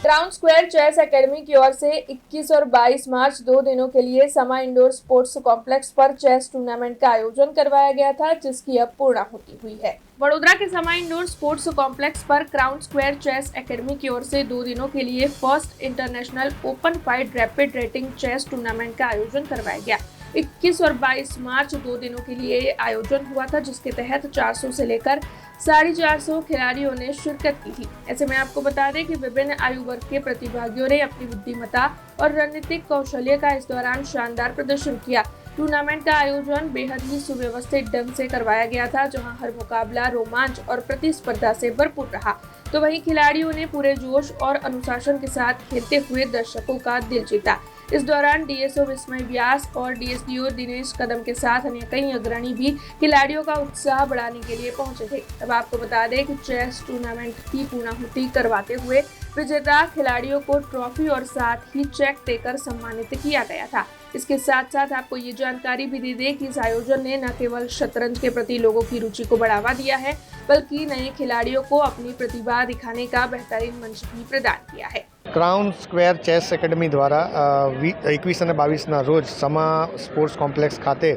Crown square chess academy की ओर से 21 और 22 मार्च 2 दिनों के लिए समा इंडोर स्पोर्ट्स कॉम्प्लेक्स पर चेस टूर्नामेंट का आयोजन करवाया गया था, जिसकी अब पूर्णाहुति हुई है। वडोदरा के समा इंडोर स्पोर्ट्स कॉम्प्लेक्स पर क्राउन स्क्वायर चेस एकेडमी की ओर से 2 दिनों के लिए first international open FIDE rapid rating chess tournament का आयोजन करवाया गया। 21 और 22 मार्च 2 दिनों के लिए आयोजन हुआ था, जिसके तहत 400 से लेकर 450 खिलाड़ियों ने शिरकत की थी। ऐसे में आपको बता दें कि विभिन्न आयु वर्ग के प्रतिभागियों ने अपनी बुद्धिमत्ता और रणनीतिक कौशल्य का इस दौरान शानदार प्रदर्शन किया। टूर्नामेंट का आयोजन बेहद ही सुव्यवस्थित ढंग से करवाया गया था, जहां हर मुकाबला रोमांच और प्रतिस्पर्धा से भरपूर रहा। तो वहीं खिलाड़ियों ने पूरे जोश और अनुशासन के साथ खेलते हुए दर्शकों का दिल जीता। इस दौरान डीएसओ विस्मय व्यास और डीएसडीओ दिनेश कदम के साथ अन्य कई अग्रणी भी खिलाड़ियों का उत्साह बढ़ाने के लिए पहुंचे थे। अब आपको बता दें कि चेस टूर्नामेंट की पूर्णाहुति करवाते हुए विजेता खिलाड़ियों को ट्रॉफी और साथ ही चेक देकर सम्मानित किया गया था। इसके साथ साथ आपको ये जानकारी भी दे दें कि इस आयोजन ने न केवल शतरंज के प्रति लोगों की रुचि को बढ़ावा दिया है, बल्कि नए खिलाड़ियों को अपनी प्रतिभा दिखाने का बेहतरीन मंच भी प्रदान किया है। क्राउन स्क्वेर चेस एकेडमी द्वारा 21 અને 22ના રોજ સમા સ્પોર્ટ્સ કોમ્પ્લેક્સ ખાતે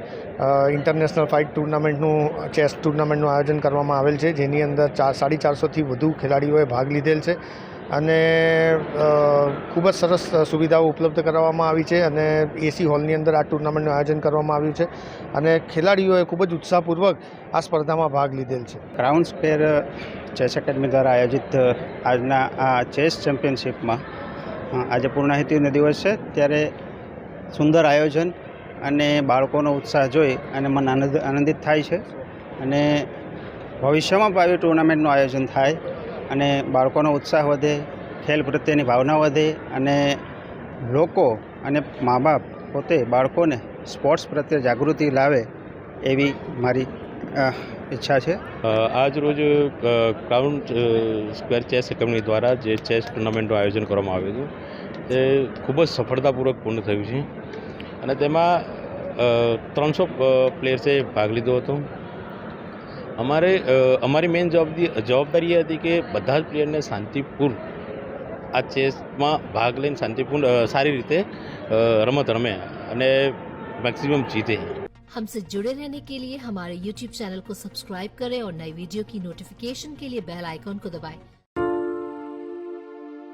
ઇન્ટરનેશનલ ફાઇટ ટુર્નામેન્ટનું ચેસ ટુર્નામેન્ટનું આયોજન કરવામાં આવેલ છે, જેની અંદર 450-થી વધુ ખેલાડીઓએ ભાગ લીધેલ છે અને ખૂબ જ સરસ સુવિધાઓ ઉપલબ્ધ કરાવવામાં આવી છે અને એસી હોલની અંદર આ ટુર્નામેન્ટનું આયોજન કરવામાં આવ્યું છે અને ખેલાડીઓએ ખૂબ જ ઉત્સાહપૂર્વક આ સ્પર્ધામાં ભાગ લીધેલ છે। ક્રાઉન સ્ક્વેર ચેસ એકેડમી દ્વારા આયોજિત આજના આ ચેસ ચેમ્પિયનશિપમાં આજે પૂર્ણાહુતિનો દિવસ છે, ત્યારે સુંદર આયોજન અને બાળકોનો ઉત્સાહ જોઈ અને મન આનંદિત થાય છે અને ભવિષ્યમાં પણ આવી ટુર્નામેન્ટનું આયોજન થાય અને બાળકોનો ઉત્સાહ વધે, ખેલ પ્રત્યેની ભાવના વધે અને લોકો અને મા બાપ પોતે બાળકોને સ્પોર્ટ્સ પ્રત્યે જાગૃતિ લાવે એવી મારી ઈચ્છા છે। આજ રોજ ક્રાઉન સ્ક્વેર ચેસ એકેડમી દ્વારા જે ચેસ ટુર્નામેન્ટનું આયોજન કરવામાં આવ્યું હતું તે ખૂબ જ સફળતાપૂર્વક પૂર્ણ થયું છે અને તેમાં 300 પ્લેયર્સે ભાગ લીધો હતો। અમારી મેઇન જવાબદારી એ હતી કે બધા જ પ્લેયરને શાંતિપૂર્ણ આ ચેસમાં ભાગ લઈને શાંતિપૂર્ણ સારી રીતે રમત રમે અને મેક્સિમમ जीते। हमसे जुड़े रहने के लिए हमारे YouTube चैनल को सब्सक्राइब करें और नई वीडियो की नोटिफिकेशन के लिए बेल आइकॉन को दबाएं।